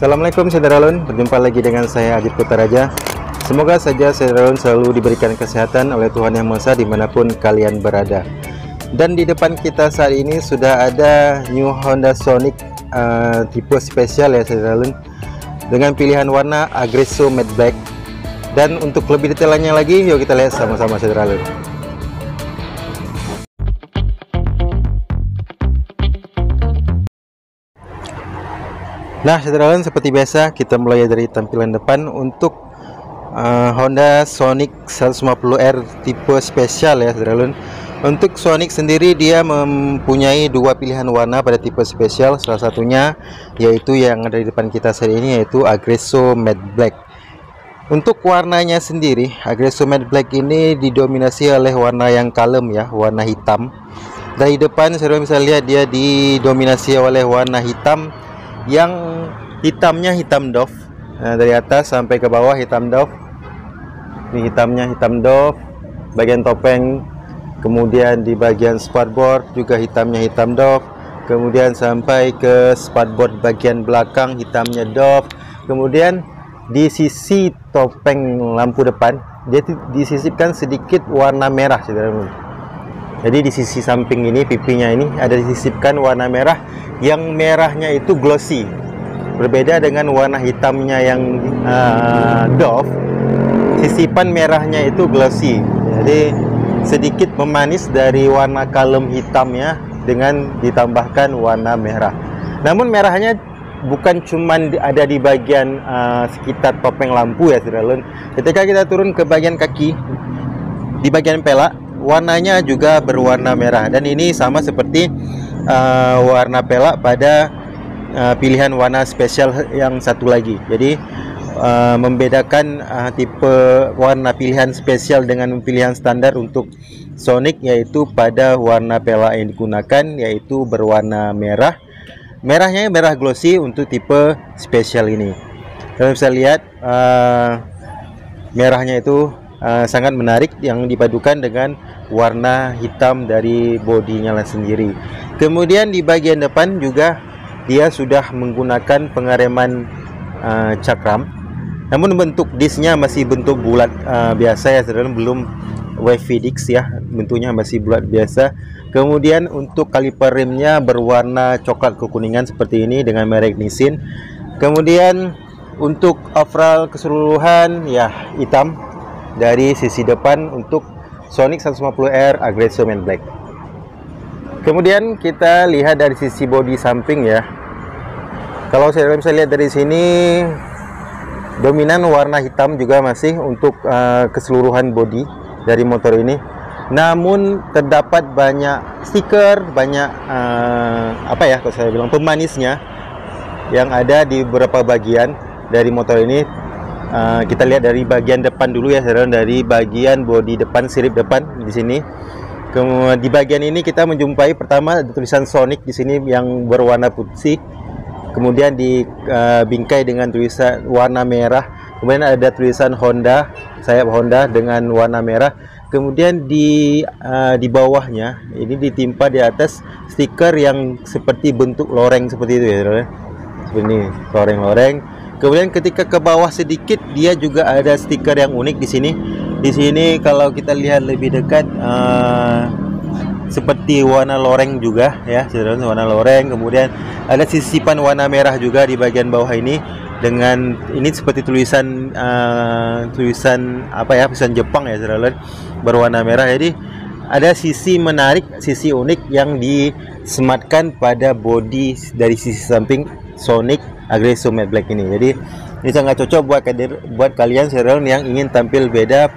Assalamualaikum Saudara-Lun, berjumpa lagi dengan saya Ajit Kutaraja. Semoga saja Saudara-Lun selalu diberikan kesehatan oleh Tuhan Yang Maha Esa dimanapun kalian berada. Dan di depan kita saat ini sudah ada New Honda Sonic tipe spesial ya Saudara-Lun, dengan pilihan warna Aggresso Matte Black. Dan untuk lebih detailnya lagi, yuk kita lihat sama-sama Saudara-Lun. Nah Saudara-Lun, seperti biasa kita mulai dari tampilan depan untuk Honda Sonic 150R tipe spesial ya Saudara-Lun. Untuk Sonic sendiri dia mempunyai dua pilihan warna pada tipe spesial, salah satunya yaitu yang ada di depan kita saat ini, yaitu Aggresso Matte Black. Untuk warnanya sendiri, Aggresso Matte Black ini didominasi oleh warna yang kalem ya, warna hitam. Dari depan Saudara bisa lihat dia didominasi oleh warna hitam, yang hitamnya hitam doff. Nah, dari atas sampai ke bawah hitam doff. Ini hitamnya hitam doff, bagian topeng, kemudian di bagian spatboard juga hitamnya hitam doff, kemudian sampai ke spatboard bagian belakang hitamnya doff, kemudian di sisi topeng lampu depan dia disisipkan sedikit warna merah Saudara. Jadi di sisi samping ini, pipinya ini ada disisipkan warna merah, yang merahnya itu glossy. Berbeda dengan warna hitamnya yang doff, sisipan merahnya itu glossy. Jadi sedikit memanis dari warna kalem hitamnya dengan ditambahkan warna merah. Namun merahnya bukan cuman ada di bagian sekitar topeng lampu ya Saudara. Ketika kita turun ke bagian kaki, di bagian pelak, warnanya juga berwarna merah. Dan ini sama seperti warna pelak pada pilihan warna spesial yang satu lagi. Jadi membedakan tipe warna pilihan spesial dengan pilihan standar untuk Sonic, yaitu pada warna pelak yang digunakan yaitu berwarna merah. Merahnya merah glossy untuk tipe spesial ini. Kalian bisa lihat merahnya itu sangat menarik, yang dipadukan dengan warna hitam dari bodinya sendiri. Kemudian di bagian depan juga dia sudah menggunakan pengereman cakram, namun bentuk disknya masih bentuk bulat biasa ya Saudara, belum wavy disc ya, bentuknya masih bulat biasa. Kemudian untuk kaliper remnya berwarna coklat kekuningan seperti ini dengan merek Nissin. Kemudian untuk overall keseluruhan ya hitam dari sisi depan untuk Sonic 150R Aggresso Matte Black. Kemudian kita lihat dari sisi bodi samping ya. Kalau saya bisa lihat dari sini, dominan warna hitam juga masih untuk keseluruhan bodi dari motor ini. Namun terdapat banyak stiker, banyak apa ya kalau saya bilang pemanisnya yang ada di beberapa bagian dari motor ini. Kita lihat dari bagian depan dulu ya Saudara, dari bagian bodi depan, sirip depan di sini. Kemudian di bagian ini kita menjumpai pertama ada tulisan Sonic di sini yang berwarna putih. Kemudian dibingkai dengan tulisan warna merah. Kemudian ada tulisan Honda, sayap Honda dengan warna merah. Kemudian di bawahnya ini ditimpa di atas stiker yang seperti bentuk loreng seperti itu ya Saudara. Seperti ini, loreng-loreng. Kemudian ketika ke bawah sedikit dia juga ada stiker yang unik di sini. Di sini kalau kita lihat lebih dekat seperti warna loreng juga ya, Saudara, warna loreng. Kemudian ada sisipan warna merah juga di bagian bawah ini, dengan ini seperti tulisan tulisan apa ya, tulisan Jepang ya Saudara, berwarna merah. Jadi ada sisi menarik, sisi unik yang disematkan pada bodi dari sisi samping Sonic Aggresso Matte Black ini. Jadi ini sangat cocok buat kalian Saudara yang ingin tampil beda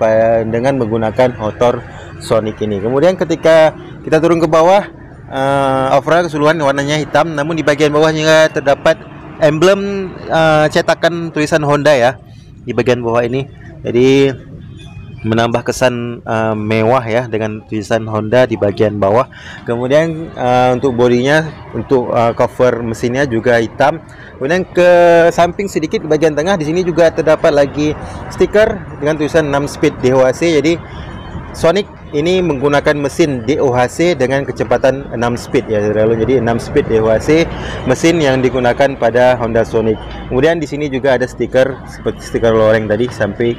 dengan menggunakan motor Sonic ini. Kemudian ketika kita turun ke bawah, overall keseluruhan warnanya hitam, namun di bagian bawahnya terdapat emblem cetakan tulisan Honda ya di bagian bawah ini. Jadi menambah kesan mewah ya dengan tulisan Honda di bagian bawah. Kemudian untuk bodinya, untuk cover mesinnya juga hitam. Kemudian ke samping sedikit di bagian tengah di sini juga terdapat lagi stiker dengan tulisan 6 speed DOHC. Jadi Sonic ini menggunakan mesin DOHC dengan kecepatan 6 speed ya, jadi 6 speed DOHC mesin yang digunakan pada Honda Sonic. Kemudian di sini juga ada stiker seperti stiker loreng tadi, sampai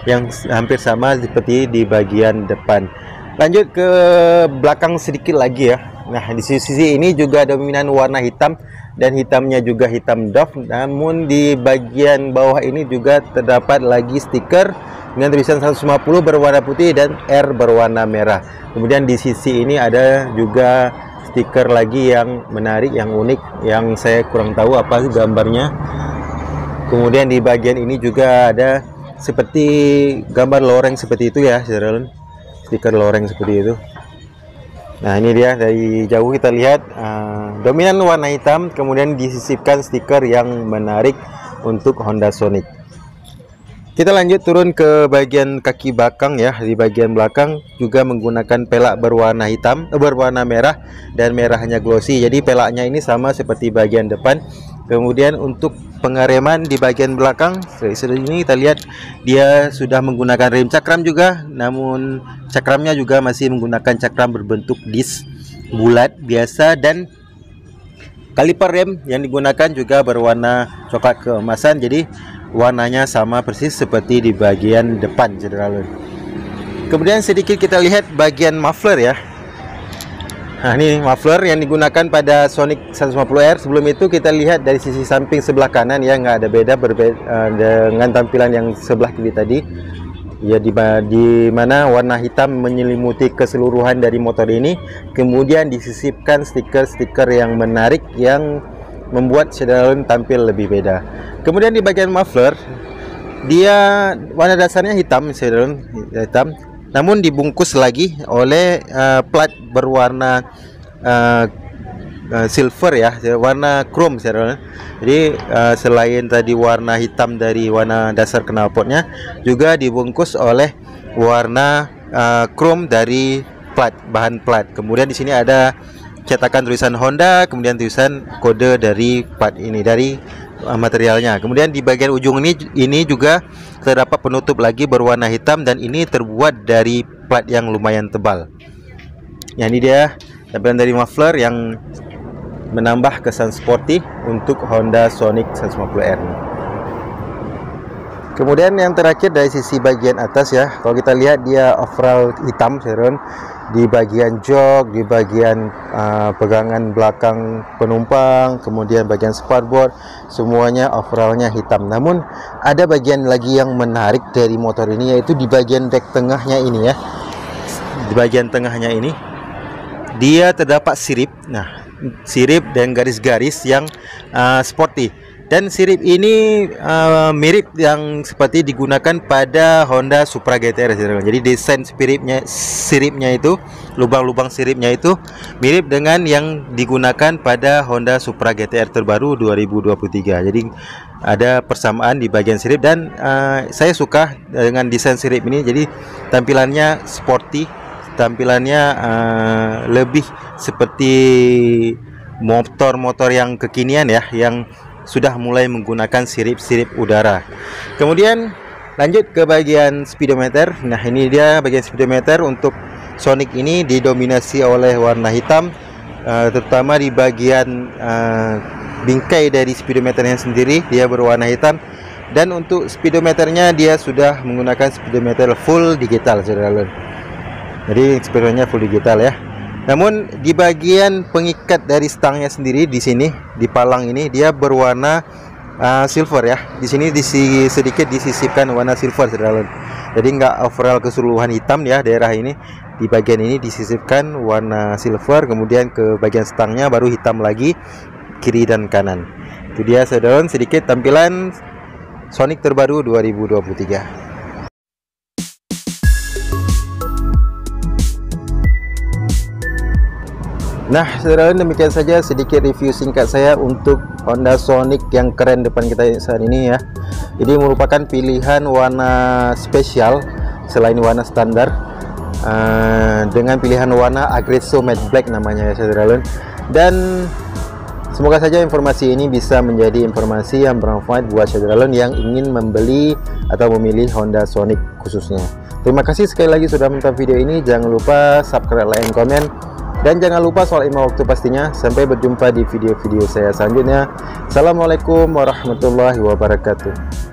yang hampir sama seperti di bagian depan. Lanjut ke belakang sedikit lagi ya. Nah, di sisi ini juga dominan warna hitam dan hitamnya juga hitam doff. Namun di bagian bawah ini juga terdapat lagi stiker dengan tulisan 150 berwarna putih dan R berwarna merah. Kemudian di sisi ini ada juga stiker lagi yang menarik, yang unik, yang saya kurang tahu apa gambarnya. Kemudian di bagian ini juga ada seperti gambar loreng seperti itu ya, stiker loreng seperti itu. Nah, ini dia dari jauh kita lihat dominan warna hitam, kemudian disisipkan stiker yang menarik untuk Honda Sonic. Kita lanjut turun ke bagian kaki belakang ya. Di bagian belakang juga menggunakan pelak berwarna hitam, berwarna merah, dan merahnya glossy. Jadi pelaknya ini sama seperti bagian depan. Kemudian untuk pengereman di bagian belakang, ini kita lihat dia sudah menggunakan rem cakram juga, namun cakramnya juga masih menggunakan cakram berbentuk disk bulat biasa, dan kaliper rem yang digunakan juga berwarna coklat keemasan. Jadi warnanya sama persis seperti di bagian depan, saudara. Kemudian sedikit kita lihat bagian muffler ya. Nah, ini muffler yang digunakan pada Sonic 150R. Sebelum itu kita lihat dari sisi samping sebelah kanan ya, nggak ada beda dengan tampilan yang sebelah kiri tadi. Ya, di mana warna hitam menyelimuti keseluruhan dari motor ini. Kemudian disisipkan stiker-stiker yang menarik yang membuat saudara tampil lebih beda. Kemudian di bagian muffler, dia warna dasarnya hitam, saudara, hitam. Namun dibungkus lagi oleh plat berwarna silver ya, warna chrome, saudara. Jadi selain tadi warna hitam dari warna dasar knalpotnya, juga dibungkus oleh warna chrome dari plat, bahan plat. Kemudian di sini ada cetakan tulisan Honda, kemudian tulisan kode dari plat ini, dari materialnya. Kemudian di bagian ujung ini juga terdapat penutup lagi berwarna hitam, dan ini terbuat dari plat yang lumayan tebal. Ya, ini dia tampilan dari muffler yang menambah kesan sporty untuk Honda Sonic 150R. Kemudian yang terakhir dari sisi bagian atas ya, kalau kita lihat dia overall hitam, di bagian jok, di bagian pegangan belakang penumpang, kemudian bagian spardboard, semuanya overallnya hitam. Namun ada bagian lagi yang menarik dari motor ini, yaitu di bagian dek tengahnya ini ya. Di bagian tengahnya ini dia terdapat sirip. Nah, sirip dan garis-garis yang sporty. Dan sirip ini mirip yang seperti digunakan pada Honda Supra GTR. Jadi desain siripnya itu, lubang-lubang siripnya itu mirip dengan yang digunakan pada Honda Supra GTR terbaru 2023. Jadi ada persamaan di bagian sirip, dan saya suka dengan desain sirip ini. Jadi tampilannya sporty, tampilannya lebih seperti motor-motor yang kekinian ya, yang sudah mulai menggunakan sirip-sirip udara. Kemudian lanjut ke bagian speedometer. Nah, ini dia bagian speedometer untuk Sonic ini didominasi oleh warna hitam, terutama di bagian bingkai dari speedometernya sendiri dia berwarna hitam. Dan untuk speedometernya dia sudah menggunakan speedometer full digital, saudara. Jadi speedometernya full digital ya. Namun di bagian pengikat dari stangnya sendiri, di sini di palang ini dia berwarna silver ya. Di sini sedikit disisipkan warna silver, saudara. Jadi nggak overall keseluruhan hitam ya daerah ini. Di bagian ini disisipkan warna silver, kemudian ke bagian stangnya baru hitam lagi kiri dan kanan. Itu dia, saudara, sedikit tampilan Sonic terbaru 2023. Nah, saudara, demikian saja sedikit review singkat saya untuk Honda Sonic yang keren depan kita saat ini ya. Ini merupakan pilihan warna spesial selain warna standar, dengan pilihan warna Aggresso Matte Black namanya ya saudara. Dan semoga saja informasi ini bisa menjadi informasi yang bermanfaat buat saudara yang ingin membeli atau memilih Honda Sonic khususnya. Terima kasih sekali lagi sudah menonton video ini. Jangan lupa subscribe, like, komen. Dan jangan lupa soal email waktu pastinya. Sampai berjumpa di video-video saya selanjutnya. Assalamualaikum warahmatullahi wabarakatuh.